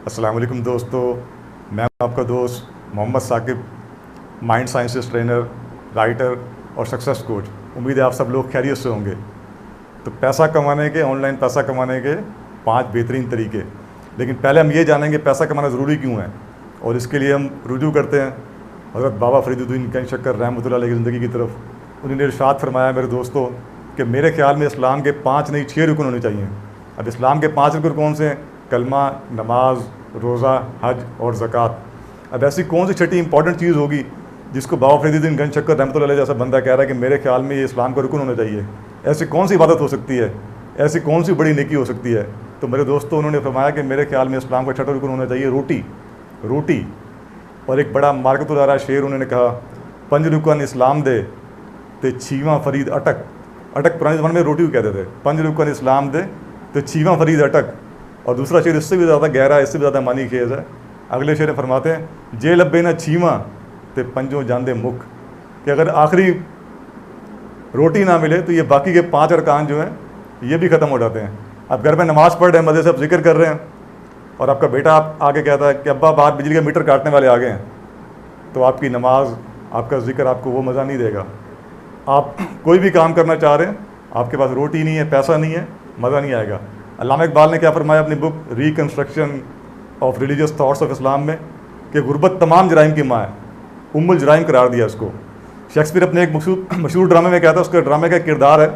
अस्सलाम वालेकुम दोस्तों, मैं आपका दोस्त Mohammad Saqib, mind sciences trainer, writer और सक्सेस कोच। उम्मीद है आप सब लोग खैरियत से होंगे। तो पैसा कमाने के, ऑनलाइन पैसा कमाने के 5 बेहतरीन तरीके। लेकिन पहले हम ये जानेंगे पैसा कमाना ज़रूरी क्यों है, और इसके लिए हम रुजू करते हैं हज़रत बाबा फरीदुद्दीन गंज शक्कर रहमतुल्लाह अलैह की ज़िंदगी की तरफ। उन्होंने इरशाद फरमाया मेरे दोस्तों कि मेरे ख्याल में इस्लाम के 5 नहीं 6 रुकन होने चाहिए। अब इस्लाम के 5 रुकन कौन से हैं? कलमा, नमाज, रोज़ा, हज और ज़कात। अब ऐसी कौन सी छठी इंपॉर्टेंट चीज़ होगी जिसको बाबा फरीदुद्दीन गंज शक्कर रहमतुल्लाह अलैह जैसा बंदा कह रहा है कि मेरे ख्याल में ये इस्लाम का रुकन होना चाहिए? ऐसी कौन सी इबादत हो सकती है, ऐसी कौन सी बड़ी नेकी हो सकती है? तो मेरे दोस्तों, उन्होंने फरमाया कि मेरे ख्याल में इस्लाम का छठा रुकन होना चाहिए रोटी। और एक बड़ा मार्कतुलारा शेर उन्होंने कहा, 5 रुकन इस्लाम दे ते 6वां फरीद अटक पुराने ज़माने में रोटी को कहते थे। 5 रुकन इस्लाम दे तो 6वां फरीद अटक। और दूसरा शेर इससे भी ज़्यादा गहरा है, इससे भी ज़्यादा मानी खेज है। अगले शेर फरमाते हैं, जे लब्बे ना 6वां ते 5 जांदे मुख। कि अगर आखिरी रोटी ना मिले तो ये बाकी के 5 अरकान जो हैं ये भी ख़त्म हो जाते हैं। अब घर में नमाज़ पढ़ रहे हैं, मज़े से आप जिक्र कर रहे हैं, और आपका बेटा आप आगे कहता है कि अब्बा बाहर बिजली का मीटर काटने वाले आ गए हैं, तो आपकी नमाज, आपका जिक्र आपको वो मज़ा नहीं देगा। आप कोई भी काम करना चाह रहे हैं, आपके पास रोटी नहीं है, पैसा नहीं है, मज़ा नहीं आएगा। अल्लामा इकबाल ने क्या फरमाया अपनी book reconstruction of religious thoughts of Islam में कि गुर्बत तमाम जराइम की माँ है, उम्मुल जराइम करार दिया इसको। शेक्सपियर अपने एक मशहूर ड्रामे में कहता है, उसके ड्रामे का किरदार है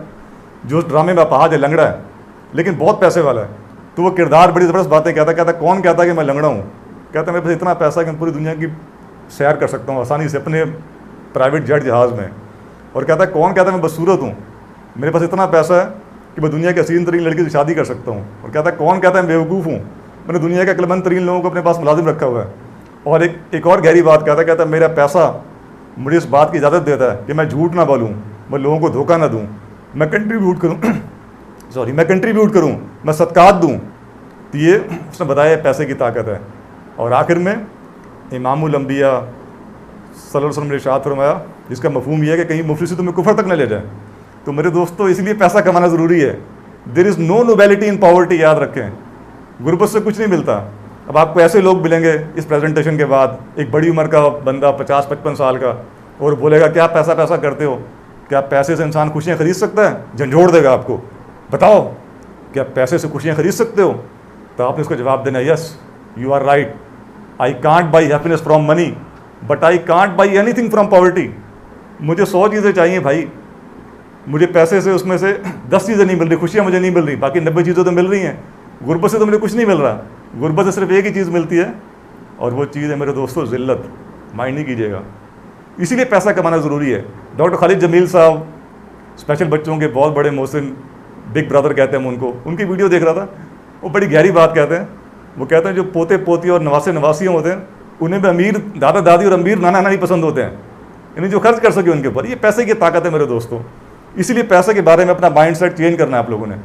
जो उस ड्रामे में अपाहज है, लंगड़ा है, लेकिन बहुत पैसे वाला है। तो वो किरदार बड़ी ज़बरदस्त बातें कहता कौन कहता है कि मैं लंगड़ा हूँ? कहता मेरे पास इतना पैसा कि मैं पूरी दुनिया की सैर कर सकता हूँ आसानी से अपने प्राइवेट जेट जहाज़ में। और कहता है कौन कहता है मैं बदसूरत हूँ, मेरे पास इतना पैसा है कि मैं दुनिया के हसीन तरीन लड़की से शादी कर सकता हूँ। और कहता है कौन कहता है मैं बेवकूफ़ हूँ, मैंने दुनिया के अक्लमंद तरीन लोगों को अपने पास मुलाजिम रखा हुआ है। और एक और गहरी बात कहता है मेरा पैसा मुझे इस बात की इजाज़त देता है कि मैं झूठ ना बोलूँ, मैं लोगों को धोखा ना दूँ, मैं कंट्रीब्यूट करूँ, मैं सदकात दूँ। तो ये उसने बताया पैसे की ताकत है। और आखिर में इमामुल अंबिया सल्लल्लाहु अलैहि वसल्लम ने इरशाद फरमाया, जिसका मफहूम यह है कि कहीं मुफ्लिसी तुम्हें कुफर तक न ले जाए। तो मेरे दोस्तों, इसलिए पैसा कमाना ज़रूरी है। There is no nobility in poverty, याद रखें। गुर्बत से कुछ नहीं मिलता। अब आपको ऐसे लोग मिलेंगे इस प्रेजेंटेशन के बाद, एक बड़ी उम्र का बंदा 50-55 साल का, और बोलेगा क्या पैसा करते हो, क्या पैसे से इंसान खुशियाँ खरीद सकता है? झंझोड़ देगा आपको, बताओ क्या पैसे से खुशियाँ खरीद सकते हो? तो आपने उसको जवाब देना, yes you are right, I can't buy happiness from money but I can't buy anything from poverty. मुझे 100 चीज़ें चाहिए भाई, मुझे पैसे से उसमें से 10 चीज़ें नहीं मिल रही, खुशियाँ मुझे नहीं मिल रही, बाकी 90 चीज़ें तो मिल रही हैं। गुर्बत से तो मुझे कुछ नहीं मिल रहा। गुर्बत से सिर्फ एक ही चीज़ मिलती है, और वो चीज़ है मेरे दोस्तों ज़िल्लत। माइंड नहीं कीजिएगा, इसीलिए पैसा कमाना ज़रूरी है। डॉक्टर खालिद जमील साहब स्पेशल बच्चों के बहुत बड़े मोहसिन, बिग ब्रदर कहते हैं हम उनको, उनकी वीडियो देख रहा था, वो बड़ी गहरी बात कहते हैं। वो कहते हैं जो पोते पोती और नवासे नवासियाँ होते हैं उन्हें भी अमीर दादा दादी और अमीर नाना नानी पसंद होते हैं, यानी जो खर्च कर सके उनके ऊपर। ये पैसे की ताकत है मेरे दोस्तों। इसीलिए पैसे के बारे में अपना माइंड सेट चेंज करना है आप लोगों ने।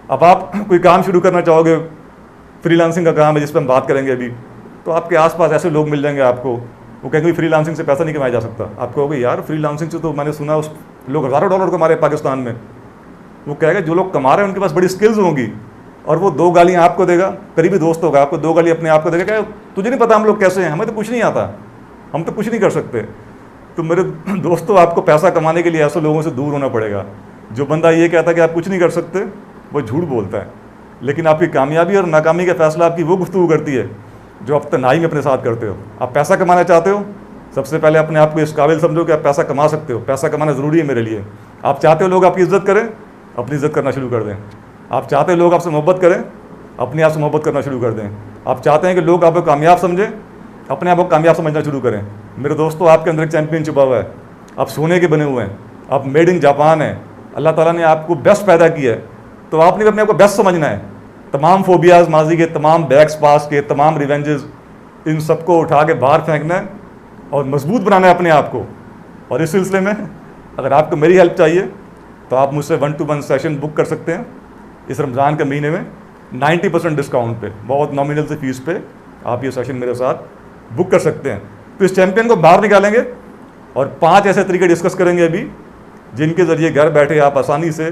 अब आप कोई काम शुरू करना चाहोगे, फ्रीलांसिंग का काम है जिस पर हम बात करेंगे अभी, तो आपके आसपास ऐसे लोग मिल जाएंगे आपको, वो कहेंगे फ्रीलांसिंग से पैसा नहीं कमाया जा सकता। आप कहोगे यार फ्रीलांसिंग से तो मैंने सुना उस लोग हज़ारों डॉलर कमा रहे हैं पाकिस्तान में। वो कहेगा जो लोग कमा रहे हैं उनके पास बड़ी स्किल्स होंगी, और वो 2 गालियाँ आपको देगा, करीबी दोस्त होगा, आपको 2 गालियाँ अपने आप को देगा, क्या तुझे नहीं पता हम लोग कैसे हैं, हमें तो कुछ नहीं आता, हम तो कुछ नहीं कर सकते। तो मेरे दोस्तों, आपको पैसा कमाने के लिए ऐसे लोगों से दूर होना पड़ेगा। जो बंदा ये कहता है कि आप कुछ नहीं कर सकते, वो झूठ बोलता है। लेकिन आपकी कामयाबी और नाकामी का फैसला आपकी वो गुफ्तगू करती है जो आप तन्हाई में अपने साथ करते हो। आप पैसा कमाना चाहते हो, सबसे पहले अपने आप को इस काबिल समझो कि आप पैसा कमा सकते हो। पैसा कमाना ज़रूरी है मेरे लिए। आप चाहते हो लोग आपकी इज़्ज़त करें, अपनी इज़्ज़त करना शुरू कर दें। आप चाहते हैं लोग आपसे मोहब्बत करें, अपने आप से मोहब्बत करना शुरू कर दें। आप चाहते हैं कि लोग आपको कामयाब समझें, अपने आप को कामयाब समझना शुरू करें। मेरे दोस्तों, आपके अंदर एक चैंपियन छुपा हुआ है। आप सोने के बने हुए हैं, आप मेड इन जापान हैं। अल्लाह ताला ने आपको बेस्ट पैदा किया है, तो आपने भी अपने आप को बेस्ट समझना है। तमाम फोबियाज़, माजी के तमाम बैक्स पास के तमाम रिवेंजेस, इन सबको उठा के बाहर फेंकना है और मजबूत बनाना है अपने आप को। और इस सिलसिले में अगर आपको मेरी हेल्प चाहिए तो आप मुझसे 1-to-1 सेशन बुक कर सकते हैं। इस रमज़ान के महीने में 90% डिस्काउंट पे, बहुत नॉमिनल से फीस पे आप ये सेशन मेरे साथ बुक कर सकते हैं। तो इस चैम्पियन को बाहर निकालेंगे और 5 ऐसे तरीके डिस्कस करेंगे अभी, जिनके ज़रिए घर बैठे आप आसानी से,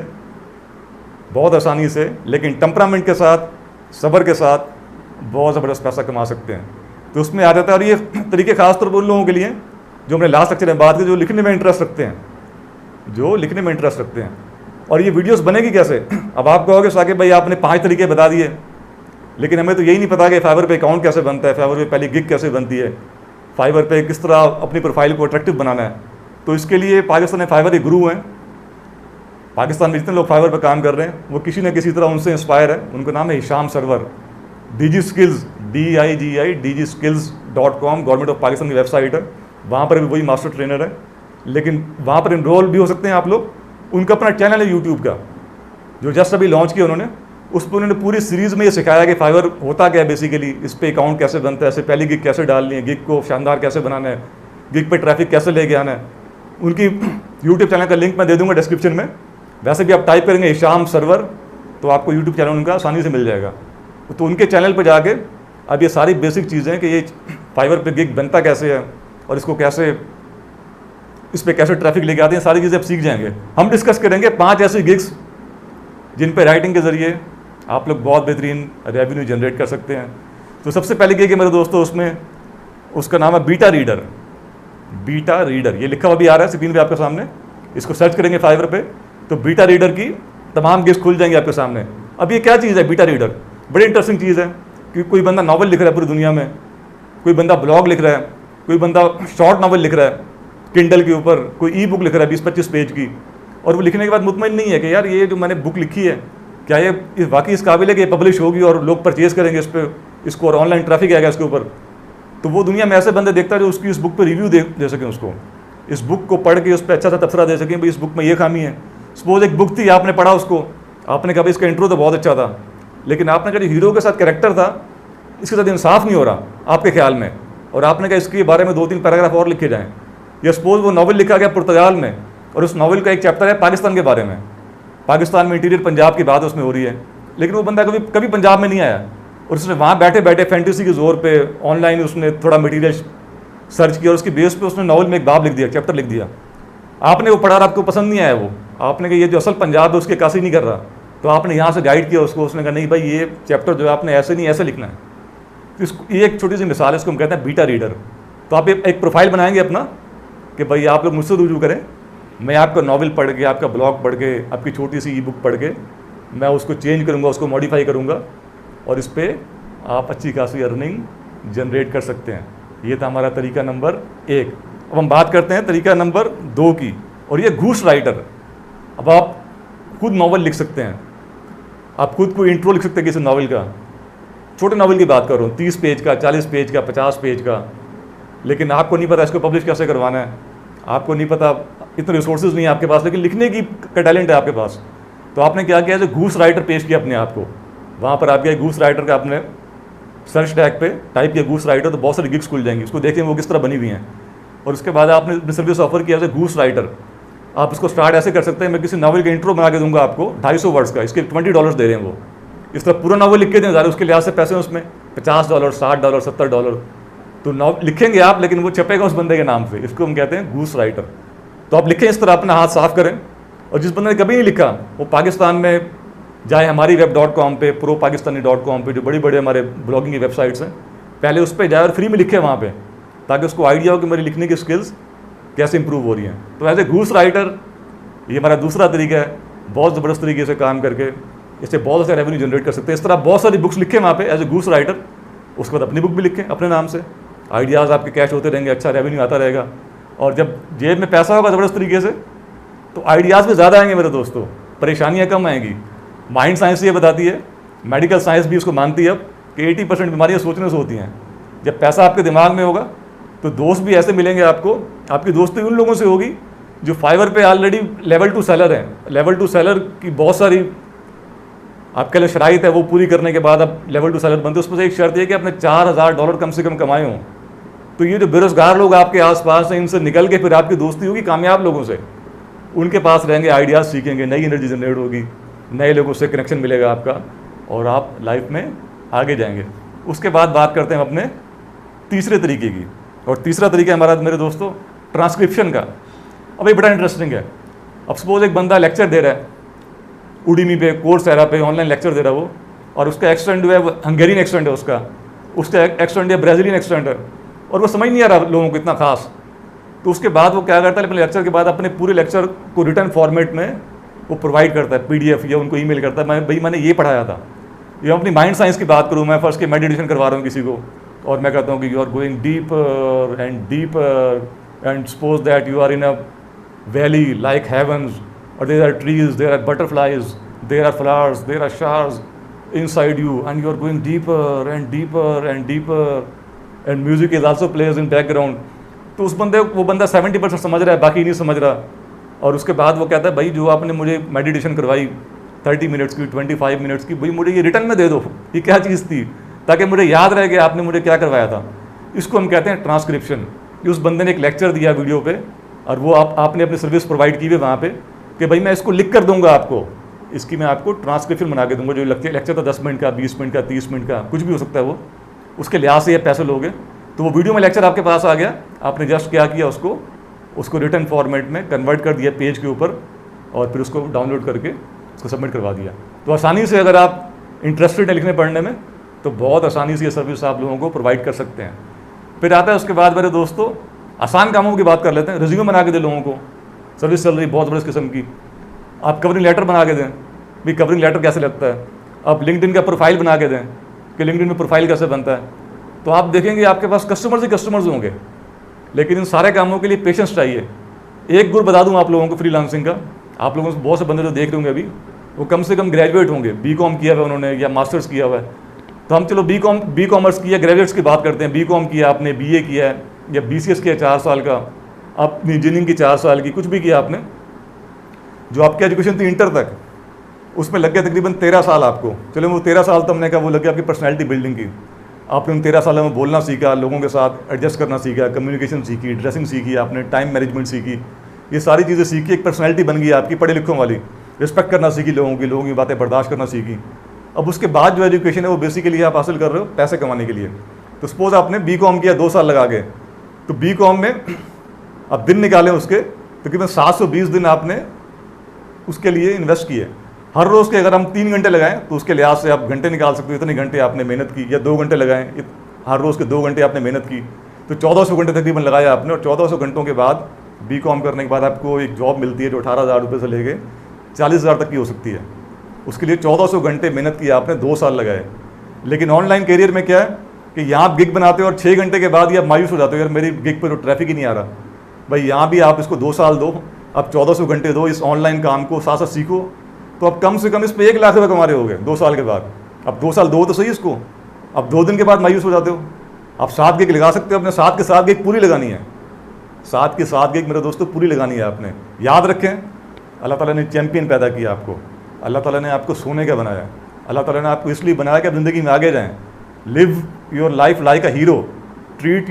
बहुत आसानी से, लेकिन टेम्परामेंट के साथ, सब्र के साथ बहुत ज़बरदस्त पैसा कमा सकते हैं। तो उसमें आ जाता है, और ये तरीके खास तौर पर उन लोगों के लिए जो हमने लास्ट लेक्चर में बात की, जो लिखने में इंटरेस्ट रखते हैं, जो लिखने में इंटरेस्ट रखते हैं। और ये वीडियोस बनेगी कैसे? अब आप कहोगे साकिब भाई आपने 5 तरीके बता दिए, लेकिन हमें तो यही नहीं पता कि फाइवर पे अकाउंट कैसे बनता है, फाइवर पे पहली गिग कैसे बनती है, फाइवर पे किस तरह अपनी प्रोफाइल को अट्रैक्टिव बनाना है। तो इसके लिए पाकिस्तान में फाइवर के गुरु हैं। पाकिस्तान में जितने लोग फाइवर पर काम कर रहे हैं वो किसी न किसी तरह उनसे इंस्पायर है। उनका नाम है Hisham Sarwar. DG skills, DIGI government of Pakistan की वेबसाइट है, वहाँ पर भी वही मास्टर ट्रेनर है। लेकिन वहाँ पर इनरोल भी हो सकते हैं आप लोग। उनका अपना चैनल है यूट्यूब का, जो जस्ट अभी लॉन्च किया उन्होंने। उस पर उन्होंने पूरी सीरीज़ में ये सिखाया कि फाइवर होता क्या है बेसिकली, इस पर अकाउंट कैसे बनता है, इससे पहली गिग कैसे डालनी है, गिग को शानदार कैसे बनाना है, गिग पे ट्रैफिक कैसे लेके आना है। उनकी यूट्यूब चैनल का लिंक मैं दे दूँगा डिस्क्रिप्शन में। वैसे भी आप टाइप करेंगे हिशाम सरवर तो आपको यूट्यूब चैनल उनका आसानी से मिल जाएगा। तो उनके चैनल पर जाके अब ये सारी बेसिक चीज़ें कि ये फाइवर पे गिग बनता कैसे है और इसको कैसे, इस पर कैसे ट्रैफिक लेके आते हैं, सारी चीज़ें आप सीख जाएंगे। हम डिस्कस करेंगे 5 ऐसी गिग्स जिन पे राइटिंग के ज़रिए आप लोग बहुत बेहतरीन रेवेन्यू जनरेट कर सकते हैं। तो सबसे पहले गिग है मेरे दोस्तों, उसमें उसका नाम है बीटा रीडर। बीटा रीडर ये लिखा हुआ भी आ रहा है स्क्रीन पे आपके सामने। इसको सर्च करेंगे फाइवर पे तो बीटा रीडर की तमाम गिग्स खुल जाएंगे आपके सामने। अब ये क्या चीज़ है बीटा रीडर? बड़ी इंटरेस्टिंग चीज़ है कि कोई बंदा नावल लिख रहा है पूरी दुनिया में, कोई बंदा ब्लॉग लिख रहा है, कोई बंदा शॉर्ट नावल लिख रहा है किंडल के ऊपर, कोई ई बुक लिख रहा है 20-25 पेज की, और वो लिखने के बाद मुतमईन नहीं है कि यार ये जो मैंने बुक लिखी है क्या ये वाकई इस काबिल है कि ये पब्लिश होगी और लोग परचेज करेंगे इस पर, इसको, और ऑनलाइन ट्रैफिक आएगा इसके ऊपर। तो वो दुनिया में ऐसे बंदे देखता है जो उसकी इस बुक पर रिव्यू दे सकें, उसको इस बुक को पढ़ के उस पर अच्छा सा तबसरा दे सकें भाई इस बुक में ये खामी है। सपोज एक बुक थी, आपने पढ़ा उसको, आपने कहा भाई इसका इंट्रो तो बहुत अच्छा था, लेकिन आपने कहा जो हीरो के साथ कैरेक्टर था इसके साथ इंसाफ नहीं हो रहा आपके ख्याल में, और आपने कहा इसके बारे में 2-3 पैराग्राफ और लिखे जाएँ। या सपोज वो नावल लिखा गया पुर्तगाल में और उस नावल का एक चैप्टर है पाकिस्तान के बारे में, पाकिस्तान में इंटीरियर पंजाब की बात उसमें हो रही है, लेकिन वो बंदा कभी पंजाब में नहीं आया और उसने वहाँ बैठे बैठे फैंटेसी के जोर पे ऑनलाइन उसने थोड़ा मटेरियल सर्च किया और उसकी बेस पे उसने नावल में एक बाब लिख दिया, चैप्टर लिख दिया। आपने वो पढ़ा और आपको पसंद नहीं आया, वो आपने कहा ये जो असल पंजाब है उसकी अक्कासी नहीं कर रहा, तो आपने यहाँ से गाइड किया उसको, उसने कहा नहीं भाई ये चैप्टर जो है आपने ऐसे नहीं ऐसे लिखना है। तो इसको ये एक छोटी सी मिसाल है, इसको हम कहते हैं बीटा रीडर। तो आप एक प्रोफाइल बनाएंगे अपना कि भाई आप लोग मुझसे रुजू करें, मैं आपका नावल पढ़ के, आपका ब्लॉग पढ़ के, आपकी छोटी सी ई बुक पढ़ के मैं उसको चेंज करूँगा, उसको मॉडिफाई करूँगा और इस पर आप अच्छी खासी अर्निंग जनरेट कर सकते हैं। ये था हमारा तरीका नंबर 1। अब हम बात करते हैं तरीका नंबर 2 की, और ये घूस राइटर। अब आप खुद नावल लिख सकते हैं, आप खुद को इंट्रो लिख सकते हैं किसी नावल का। छोटे नावल की बात कर रहा हूँ, 30 पेज का, 40 पेज का, 50 पेज का, लेकिन आपको नहीं पता इसको पब्लिश कैसे करवाना है, आपको नहीं पता, इतने रिसोर्सेज नहीं है आपके पास, लेकिन लिखने की का टैलेंट है आपके पास। तो आपने क्या किया, जो घूस राइटर पेश किया अपने आप को, वहाँ पर आपके घूस राइटर का आपने सर्च टैग पे टाइप किया घूस राइटर, तो बहुत सारी गिग्स खुल जाएंगी, उसको देखें वो किस तरह बनी हुई हैं। और उसके बाद आपने सर्विस ऑफर किया एज घूस राइटर। आप इसको स्टार्ट ऐसे कर सकते हैं, मैं किसी नावल का इंट्रो बना के दूंगा आपको 250 वर्ड्स का, इसके $20 दे रहे हैं वो। इस तरह पूरा नावल लिख के दें, ज़्यादा उसके लिहाज से पैसे हैं उसमें $50, $60, $70। तो नावल लिखेंगे आप, लेकिन वो छपेगा उस बंदे के नाम पे, इसको हम कहते हैं घूस राइटर। तो आप लिखें इस तरह, अपना हाथ साफ करें। और जिस बंदे ने कभी नहीं लिखा वो पाकिस्तान में जाए हमारी web.com पे, propakistani.com पे, जो बड़ी बड़े हमारे ब्लॉगिंग की वेबसाइट्स हैं, पहले उस पर जाए और फ्री में लिखे वहाँ पे, ताकि उसको आइडिया हो कि मेरी लिखने की स्किल्स कैसे इंप्रूव हो रही हैं। तो एज ए घूस राइटर ये हमारा दूसरा तरीका है, बहुत ज़बरदस्त तरीके से काम करके इससे बहुत अच्छा रेवेन्यू जनरेट कर सकते हैं। इस तरह बहुत सारी बुक्स लिखें वहाँ पे एज ए घूस राइटर, उसके बाद अपनी बुक भी लिखें अपने नाम से, आइडियाज़ आपके कैश होते रहेंगे, अच्छा रेवेन्यू आता रहेगा। और जब जेब में पैसा होगा ज़बरदस्त तरीके से, तो आइडियाज़ भी ज़्यादा आएंगे मेरे दोस्तों, परेशानियाँ कम आएंगी। माइंड साइंस ये बताती है, मेडिकल साइंस भी उसको मानती है अब, कि 80% बीमारियाँ सोचने से होती हैं। जब पैसा आपके दिमाग में होगा तो दोस्त भी ऐसे मिलेंगे आपको, आपकी दोस्ती उन लोगों से होगी जो फाइवर पे ऑलरेडी लेवल 2 सेलर हैं। लेवल 2 सेलर की बहुत सारी आपके लिए शराइत है, वो पूरी करने के बाद आप लेवल 2 सेलर बनते हो। उसमें से एक शर्त है कि आपने $4000 कम से कम कमाए हों। तो ये जो बेरोजगार लोग आपके आसपास हैं, इनसे निकल के फिर आपकी दोस्ती होगी कामयाब लोगों से, उनके पास रहेंगे, आइडियाज़ सीखेंगे, नई एनर्जी जनरेट होगी, नए लोगों से कनेक्शन मिलेगा आपका, और आप लाइफ में आगे जाएंगे। उसके बाद बात करते हैं अपने तीसरे तरीके की, और तीसरा तरीका हमारा मेरे दोस्तों ट्रांसक्रिप्शन का। अब ये बड़ा इंटरेस्टिंग है। अब सपोज एक बंदा लेक्चर दे रहा है, उडीमी पे, कोर्सेरा पे ऑनलाइन लेक्चर दे रहा है वो, और उसका एक्सेंट जो है वो हंगेरियन एक्सेंट है, उसका एक्सेंट है ब्राज़ीलियन एक्सेंट है, और वो समझ नहीं आ रहा लोगों को इतना खास। तो उसके बाद वो क्या करता है, अपने लेक्चर के बाद अपने पूरे लेक्चर को रिटर्न फॉर्मेट में वो प्रोवाइड करता है, PDF या उनको ईमेल करता है, भाई मैंने ये पढ़ाया था। ये अपनी माइंड साइंस की बात करूँ, मैं फर्स्ट के मेडिटेशन करवा रहा हूँ किसी को, और मैं कहता हूँ कि you are going deeper and deeper and suppose that you are in a valley like heavens, और there are trees, there are butterflies, there are flowers, there are stars inside you, and you are going deeper and deeper and deeper, and music is also plays in background। तो उस वो बंदा 70% समझ रहा है, बाकी नहीं समझ रहा। और उसके बाद वो कहता है, भाई जो आपने मुझे मेडिटेशन करवाई 30 मिनट्स की, 25 मिनट्स की, भाई मुझे ये रिटर्न में दे दो, ये क्या चीज़ थी, ताकि मुझे याद रहे कि आपने मुझे क्या करवाया था। इसको हम कहते हैं ट्रांसक्रिप्शन। कि उस बंदे ने एक लेक्चर दिया वीडियो पे, और वो आपने अपनी सर्विस प्रोवाइड की हुई वहाँ पे कि भाई मैं इसको लिख कर दूंगा आपको, इसकी मैं आपको ट्रांसक्रिप्शन बना के दूंगा। जो लेक्चर था 10 मिनट का, 20 मिनट का, 30 मिनट का, कुछ भी हो सकता है वो, उसके लिहाज से ये पैसे लोगे। तो वो वीडियो में लेक्चर आपके पास आ गया, आपने जस्ट क्या किया, उसको रिटर्न फॉर्मेट में कन्वर्ट कर दिया पेज के ऊपर, और फिर उसको डाउनलोड करके उसको सबमिट करवा दिया। तो आसानी से, अगर आप इंटरेस्टेड हैं लिखने पढ़ने में, तो बहुत आसानी से ये सर्विस आप लोगों को प्रोवाइड कर सकते हैं। फिर आता है उसके बाद मेरे दोस्तों, आसान कामों की बात कर लेते हैं। रिज्यूमे बना के दें लोगों को, सर्विस चल रही बहुत बड़ी किस्म की। आप कवरिंग लेटर बना के दें, भी कवरिंग लेटर कैसे लगता है। आप लिंक्डइन का प्रोफाइल बना के दें कि लिंक्डइन में प्रोफाइल कैसे बनता है। तो आप देखेंगे आपके पास कस्टमर्स ही कस्टमर्स होंगे, लेकिन इन सारे कामों के लिए पेशेंस चाहिए। एक गुण बता दूं आप लोगों को फ्रीलांसिंग का, आप लोगों से बहुत से बंदे जो देख रहे होंगे अभी, वो कम से कम ग्रेजुएट होंगे, BCom किया हुआ उन्होंने या मास्टर्स किया हुआ है। तो हम चलो बी कॉमर्स की या ग्रेजुएट्स की बात करते हैं। BCom किया आपने, BA किया है या BCS किया 4 साल का, अपनी इंजीनियरिंग की 4 साल की, कुछ भी किया आपने, जो आपकी एजुकेशन थी इंटर तक, उसमें लग गया तकरीबन 13 साल आपको। चलो वो 13 साल तो हमने कहा वो लग गया आपकी पर्सनैलिटी बिल्डिंग की। आपने उन 13 सालों में बोलना सीखा, लोगों के साथ एडजस्ट करना सीखा, कम्युनिकेशन सीखी, ड्रेसिंग सीखी, आपने टाइम मैनेजमेंट सीखी, ये सारी चीज़ें सीखी, एक पर्सनैलिटी बन गई आपकी पढ़े लिखों वाली, रिस्पेक्ट करना सीखी लोगों की बातें बर्दाश्त करना सीखी। अब उसके बाद जो एजुकेशन है वो बेसिकली आप हासिल कर रहे हो पैसे कमाने के लिए। तो सपोज आपने BCom किया 2 साल लगा के, तो BCom में अब दिन निकालें उसके तकरीबन 720 दिन आपने उसके लिए इन्वेस्ट किए। हर रोज़ के अगर हम 3 घंटे लगाएं तो उसके लिहाज से आप घंटे निकाल सकते हो, इतने घंटे आपने मेहनत की, या 2 घंटे लगाएं, हर रोज़ के 2 घंटे आपने मेहनत की, तो 1400 घंटे तकरीबन लगाया आपने। और 1400 घंटों के बाद BCom करने के बाद आपको एक जॉब मिलती है जो 18,000 रुपये से लेके 40,000 तक की हो सकती है। उसके लिए 1400 घंटे मेहनत की आपने, 2 साल लगाए। लेकिन ऑनलाइन करियर में क्या है कि यहाँ आप गिग बनाते हो और 6 घंटे के बाद ही आप मायूस हो जाते हो, यार मेरी गिग पर तो ट्रैफिक ही नहीं आ रहा। भाई यहाँ भी आप इसको 2 साल दो, अब 1400 घंटे दो, इस ऑनलाइन काम को साथ साथ सीखो, तो अब कम से कम इस पर 1 लाख रुपये कमा रहे होगे 2 साल के बाद। अब 2 साल दो तो सही इसको, अब 2 दिन के बाद मायूस हो जाते हो। आप 7 गिग लगा सकते हो, अपने 7 के 7 गिग पूरी लगानी है, 7 के 7 गिग मेरे दोस्तों पूरी लगानी है आपने। याद रखें, अल्लाह ताला ने चैंपियन पैदा किया आपको, अल्लाह ताला ने आपको सोने का बनाया, अल्लाह ताला ने आपको इसलिए बनाया कि आप ज़िंदगी में आगे जाएं। Live your life like a hero, treat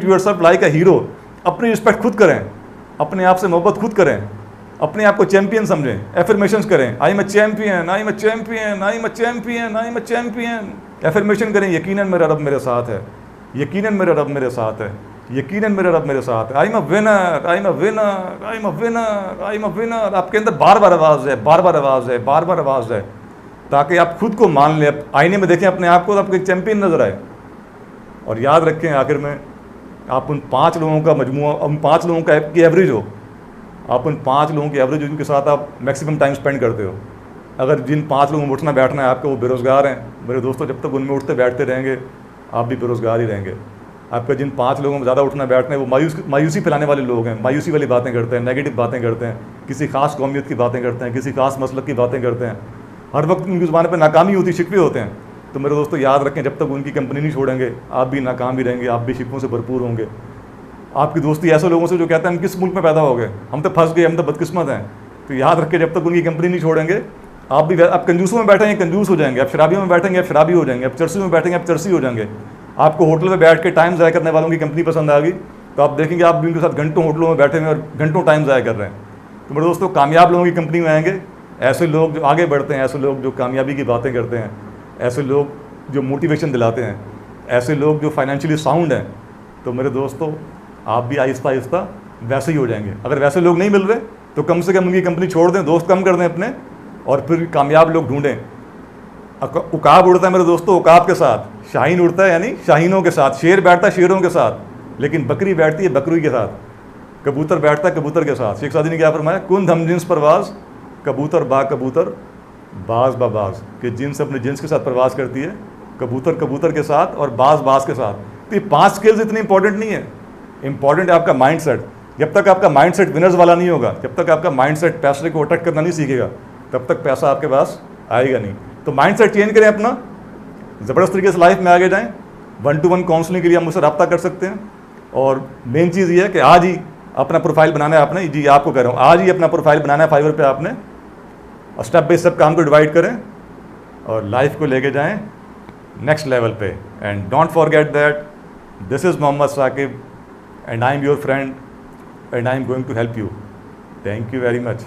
your self like a hero. अपनी रिस्पेक्ट खुद करें, अपने आप से मोहब्बत खुद करें, अपने आप को चैंपियन समझें, एफर्मेशंस करें, I am a champion, I am a champion, I am a champion, I am a champion. Affirmation करें, यकीनन मेरा रब मेरे साथ है, यकीनन मेरा रब मेरे साथ है, यकीनन मेरा रब मेरे साथ है। I am a winner, I am a winner, I am a winner, I am a winner. आपके अंदर बार बार आवाज़ है, बार बार आवाज़ है, बार बार आवाज़ है, ताकि आप खुद को मान लें, आईने में देखें अपने आप को तो आपको एक चैंपियन नजर आए। और याद रखें, आखिर में आप उन 5 लोगों का मजमूआ, उन 5 लोगों का की एवरेज हो, आप उन 5 लोगों की एवरेज जिनके साथ आप मैक्सिमम टाइम स्पेंड करते हो। अगर जिन 5 लोगों में उठना बैठना है आपका, वो बेरोज़गार हैं, मेरे दोस्तों, जब तक उनमें उठते बैठते रहेंगे आप भी बेरोज़गार ही रहेंगे। आपका जिन 5 लोगों में ज़्यादा उठना बैठना है, वो मायूसी फैलाने वाले लोग हैं, मायूसी वाली बातें करते हैं, नेगेटिव बातें करते हैं, किसी खास कौमियत की बातें करते हैं, किसी खास मसलक की बातें करते हैं, हर वक्त उनकी ज़ुबान पर नाकामी होती, शिकवे होते हैं। तो मेरे दोस्तों याद रखें, जब तक उनकी कंपनी नहीं छोड़ेंगे आप भी नाकाम ही रहेंगे, आप भी शिकवों से भरपूर होंगे। आपकी दोस्ती ऐसे लोगों से जो कहते हैं हम किस मुल्क में पैदा हो गए, हम तो फंस गए, हम तो बदकिस्मत हैं। तो याद रखें, जब तक उनकी कंपनी नहीं छोड़ेंगे आप कंजूसों में बैठेंगे, कंजूस हो जाएंगे, आप शराबियों में बैठेंगे, आप शराबी हो जाएंगे, आप चरसी में बैठेंगे, आप चरसी हो जाएंगे। आपको होटल में बैठ के टाइम ज़ाया करने वालों की कंपनी पसंद आ गई तो आप देखेंगे आप भी उनके साथ घंटों होटलों में बैठे हुए और घंटों टाइम ज़ाया कर रहे हैं। तो मेरे दोस्तों, कामयाब लोगों की कंपनी में आएंगे ऐसे लोग जो आगे बढ़ते हैं, ऐसे लोग जो कामयाबी की बातें करते हैं, ऐसे लोग जो मोटिवेशन दिलाते हैं, ऐसे लोग जो फाइनेंशियली साउंड हैं। तो मेरे दोस्तों, आप भी आहिस्ता आहिस्ता वैसे ही हो जाएंगे। अगर वैसे लोग नहीं मिल रहे तो कम से कम उनकी कंपनी छोड़ दें, दोस्त कम कर दें अपने, और फिर कामयाब लोग ढूंढें। उकाब उड़ता है मेरे दोस्तों उकाब के साथ, शाहीन उड़ता है यानी शाहीनों के साथ, शेर बैठता है शेरों के साथ, लेकिन बकरी बैठती है बकरी के साथ, कबूतर बैठता है कबूतर के साथ। शेख सादी ने क्या फरमाया, कुन हम जिन्स परवाज कबूतर बा कबूतर बाज बा बाज, कि जिन्स अपने जिन्स के साथ प्रवास करती है, कबूतर कबूतर के साथ और बाज बाज के साथ। तो ये 5 स्किल्स इतनी इंपॉर्टेंट नहीं है, इंपॉर्टेंट है आपका माइंड सेट। जब तक आपका माइंड सेट विनर्स वाला नहीं होगा, जब तक आपका माइंड सेट पैसे को अटैक करना नहीं सीखेगा, तब तक पैसा आपके पास आएगा नहीं। तो माइंड सेट चेंज करें अपना, ज़बरदस्त तरीके से लाइफ में आगे जाएं। 1-to-1 काउंसलिंग के लिए आप मुझसे रब्ता कर सकते हैं। और मेन चीज़ ये है कि आज ही अपना प्रोफाइल बनाना है आपने, जी आपको कह रहा हूँ, आज ही अपना प्रोफाइल बनाना है फाइवर पे आपने, और स्टेप बाई स्टेप काम को डिवाइड करें और लाइफ को लेके जाएं नेक्स्ट लेवल पे। And don't forget that this is Mohammad Saqib and I am your friend and I am going to help you. Thank you very much.